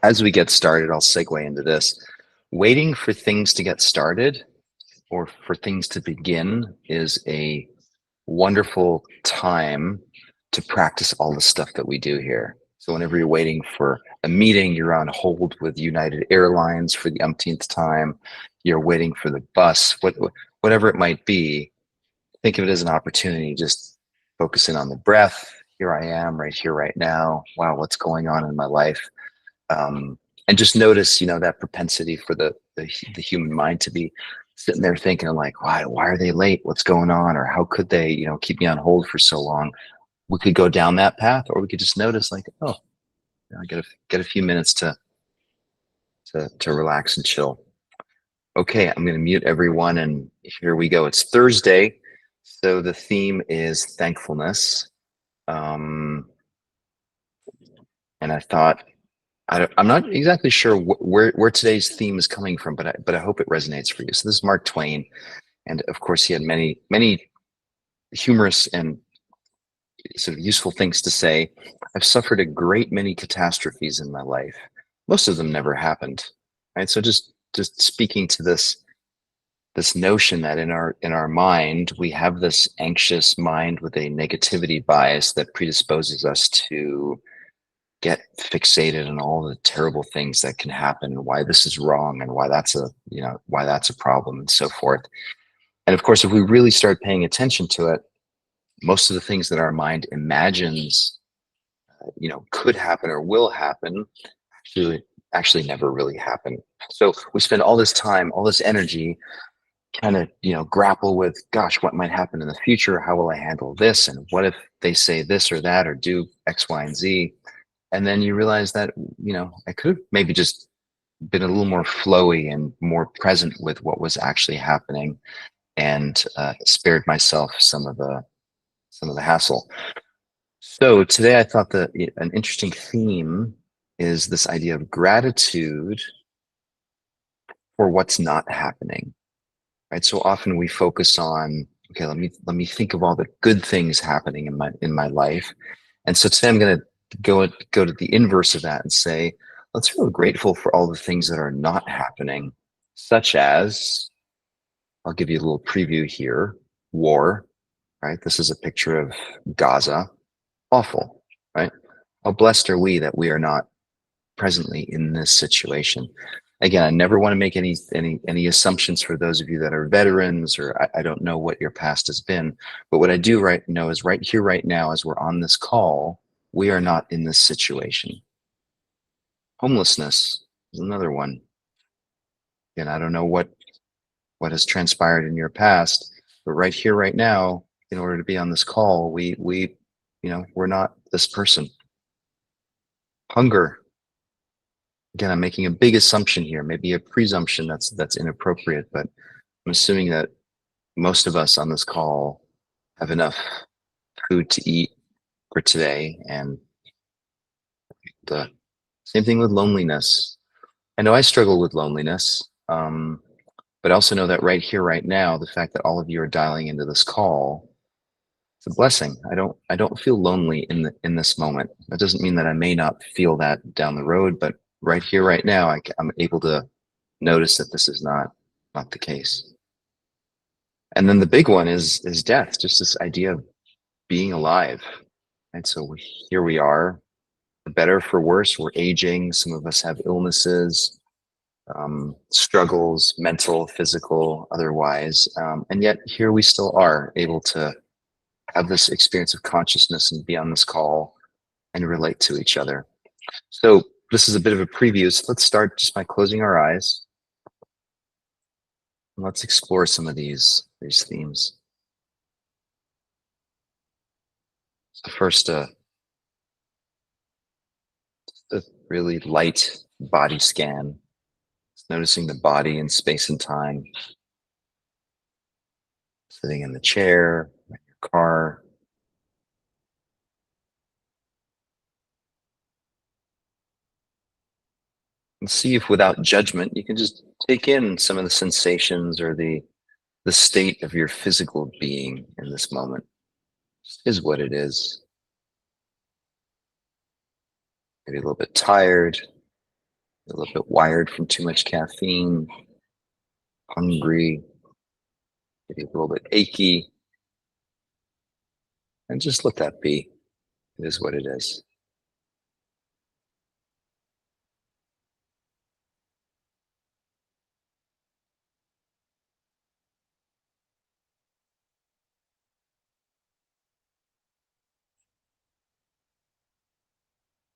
As we get started, I'll segue into this. Waiting for things to get started or for things to begin is a wonderful time to practice all the stuff that we do here. So whenever you're waiting for a meeting, you're on hold with United Airlines for the umpteenth time, you're waiting for the bus, whatever it might be, think of it as an opportunity. Just focusing on the breath. Here I am right here, right now. Wow, what's going on in my life? And just notice, that propensity for the human mind to be sitting there thinking like, why are they late? What's going on? Or how could they, keep me on hold for so long? We could go down that path, or we could just notice like, oh, I get a few minutes to relax and chill. Okay, I'm going to mute everyone, and here we go. It's Thursday, so the theme is thankfulness. And I thought, I'm not exactly sure where today's theme is coming from, but I hope it resonates for you. So this is Mark Twain, and of course he had many humorous and sort of useful things to say. I've suffered a great many catastrophes in my life. Most of them never happened, right? So just speaking to this notion that in our mind we have this anxious mind with a negativity bias that predisposes us to get fixated on all the terrible things that can happen, and why this is wrong, and why that's a problem, and so forth. And of course, if we really start paying attention to it, most of the things that our mind imagines, could happen or will happen, actually never really happen. So we spend all this time, all this energy, kind of grapple with, gosh, what might happen in the future? How will I handle this? And what if they say this or that or do X, Y, and Z? And then you realize that, I could have maybe just been a little more flowy and more present with what was actually happening, and spared myself some of the hassle. So today I thought that an interesting theme is this idea of gratitude for what's not happening, right? So often we focus on, okay, let me think of all the good things happening in my life. And so today I'm going to go to the inverse of that and say, let's feel grateful for all the things that are not happening, such as, I'll give you a little preview here, war, right? This is a picture of Gaza. Awful, right? How blessed are we that we are not presently in this situation? Again, I never want to make any assumptions for those of you that are veterans, or I don't know what your past has been, but what I do know is right here, right now, as we're on this call, we are not in this situation. Homelessness is another one. Again, I don't know what has transpired in your past, but right here, right now, in order to be on this call, we're not this person. Hunger. Again, I'm making a big assumption here, maybe a presumption that's inappropriate, but I'm assuming that most of us on this call have enough food to eat for today. And the same thing with loneliness. I know I struggle with loneliness, but I also know that right here, right now, the fact that all of you are dialing into this call, it's a blessing. I don't feel lonely in this moment. That doesn't mean that I may not feel that down the road, but right here, right now, I'm able to notice that this is not the case. And then the big one is death, just this idea of being alive. And so here we are, for better, for worse, we're aging. Some of us have illnesses, struggles, mental, physical, otherwise. And yet here we still are able to have this experience of consciousness and be on this call and relate to each other. So this is a bit of a preview. So let's start just by closing our eyes. And let's explore some of these themes. So first, a really light body scan. Just noticing the body in space and time. Sitting in the chair, in your car. And see if without judgment, you can just take in some of the sensations or the state of your physical being in this moment. Just is what it is. maybe a little bit tired, a little bit wired from too much caffeine, hungry, maybe a little bit achy, and just let that be. It is what it is.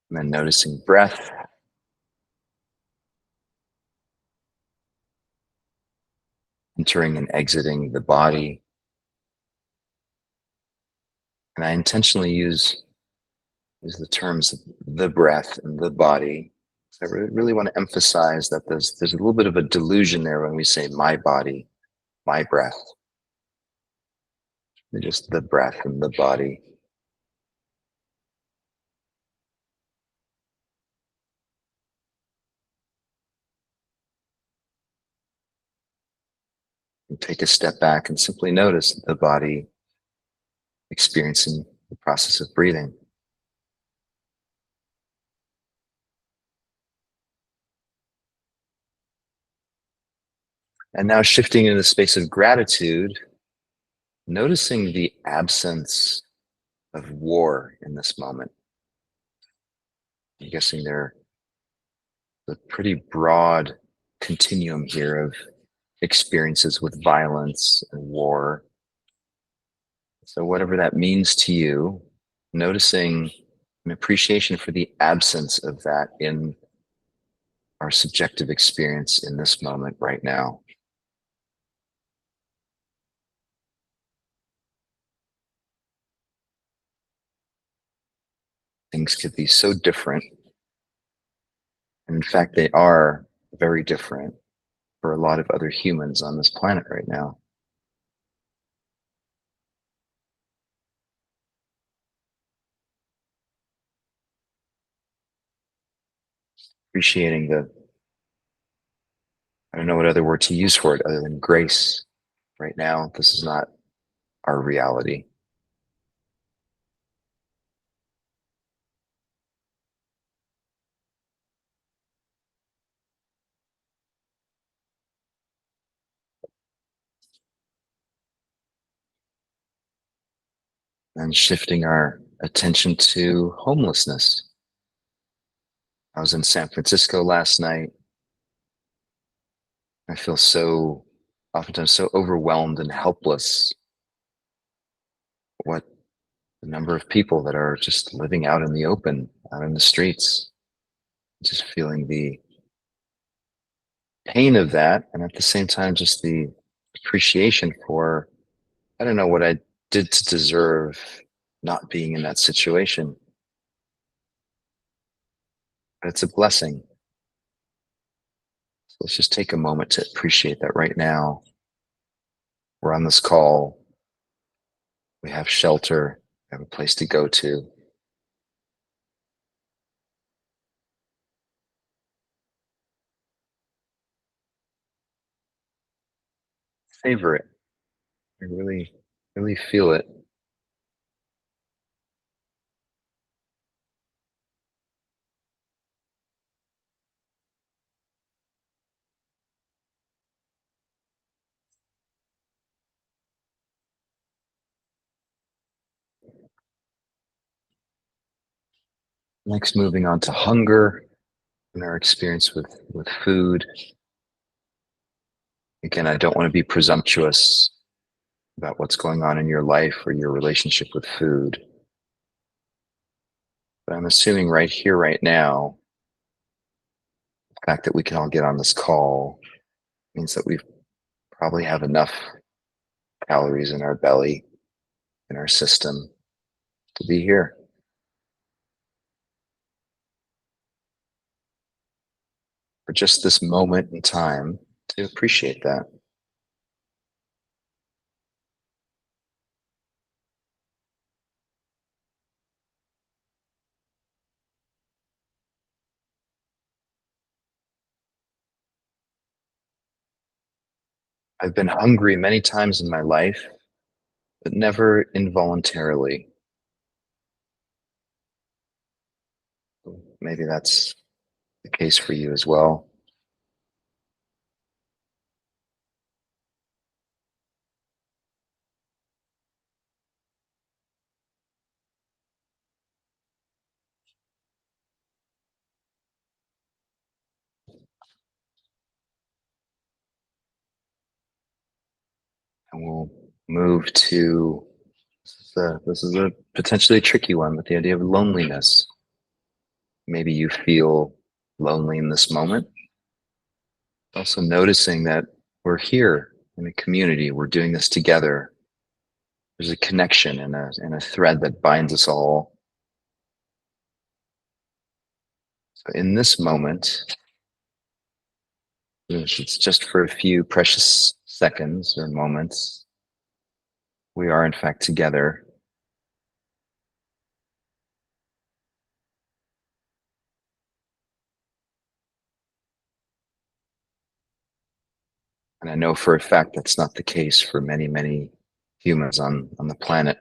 And then noticing breath, entering and exiting the body. And I intentionally use the terms the breath and the body. So I really want to emphasize that there's a little bit of a delusion there when we say my body, my breath. Just the breath and the body. And take a step back and simply notice the body experiencing the process of breathing. And now shifting into the space of gratitude, noticing the absence of war in this moment. I'm guessing there's a pretty broad continuum here of experiences with violence and war. So, whatever that means to you, noticing an appreciation for the absence of that in our subjective experience in this moment right now. Things could be so different. And in fact, they are very different for a lot of other humans on this planet right now. Appreciating I don't know what other word to use for it other than grace. Right now, this is not our reality. And shifting our attention to homelessness. I was in San Francisco last night. I feel oftentimes so overwhelmed and helpless. What the number of people that are just living out in the open, out in the streets, just feeling the pain of that. And at the same time, just the appreciation for, I don't know what I did to deserve not being in that situation. But it's a blessing. So let's just take a moment to appreciate that right now. We're on this call. We have shelter, we have a place to go to. Savor it. I really, really feel it. Next, moving on to hunger and our experience with food. Again, I don't want to be presumptuous about what's going on in your life or your relationship with food. But I'm assuming right here, right now, the fact that we can all get on this call means that we probably have enough calories in our belly, in our system to be here for just this moment in time to appreciate that. I've been hungry many times in my life, but never involuntarily. Maybe that's the case for you as well. And we'll move to this is a potentially tricky one, but the idea of loneliness. Maybe you feel lonely in this moment. Also noticing that we're here in a community, we're doing this together. There's a connection and a thread that binds us all. So in this moment, it's just for a few precious seconds or moments, we are in fact together. And I know for a fact that's not the case for many, many humans on the planet.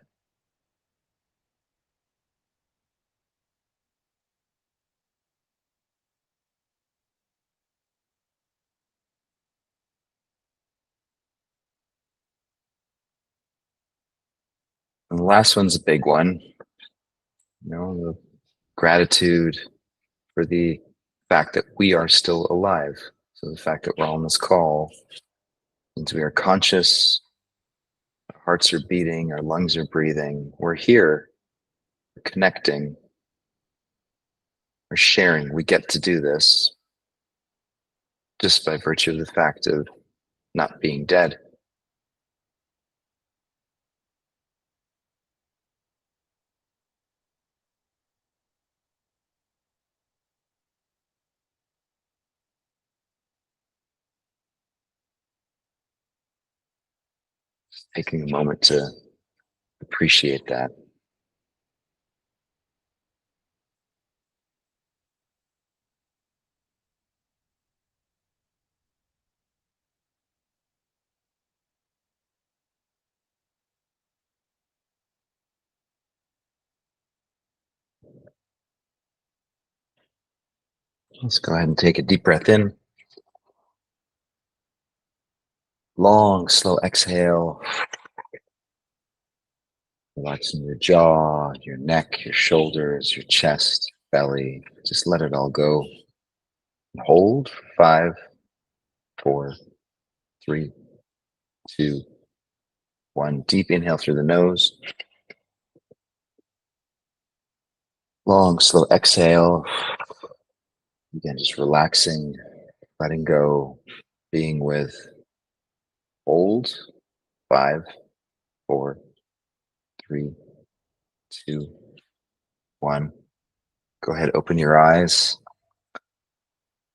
And the last one's a big one. The gratitude for the fact that we are still alive. So the fact that we're on this call means we are conscious, our hearts are beating, our lungs are breathing. We're here, we're connecting, we're sharing. We get to do this just by virtue of the fact of not being dead. Taking a moment to appreciate that. Let's go ahead and take a deep breath in. Long, slow exhale. Relaxing your jaw, your neck, your shoulders, your chest, belly. Just let it all go. Hold. 5, 4, 3, 2, 1. Deep inhale through the nose. Long, slow exhale. Again, just relaxing, letting go, being with. Hold. 5, 4, 3, 2, 1. Go ahead, open your eyes.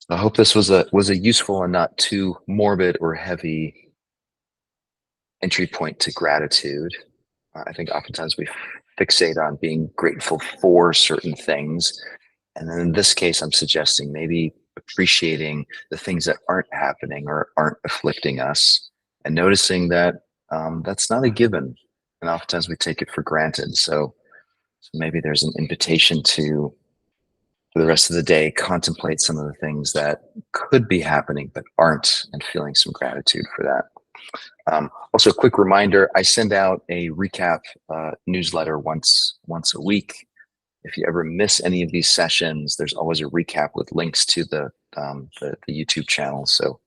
I hope this was a useful and not too morbid or heavy entry point to gratitude. I think oftentimes we fixate on being grateful for certain things. And then in this case, I'm suggesting maybe appreciating the things that aren't happening or aren't afflicting us and noticing that that's not a given. And oftentimes we take it for granted. So maybe there's an invitation to, for the rest of the day, contemplate some of the things that could be happening but aren't, and feeling some gratitude for that. Also, a quick reminder, I send out a recap newsletter once a week. If you ever miss any of these sessions, there's always a recap with links to the YouTube channel. So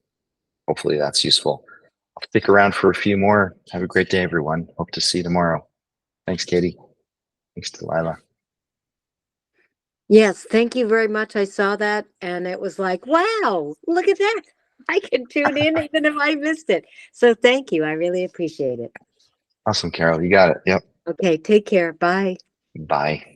hopefully that's useful. I'll stick around for a few more. Have a great day, everyone. Hope to see you tomorrow. Thanks, Katie. Thanks, Delilah. Yes, thank you very much. I saw that and it was like, wow, look at that. I can tune in even if I missed it. So thank you. I really appreciate it. Awesome, Carol. You got it. Yep. Okay, take care. Bye. Bye.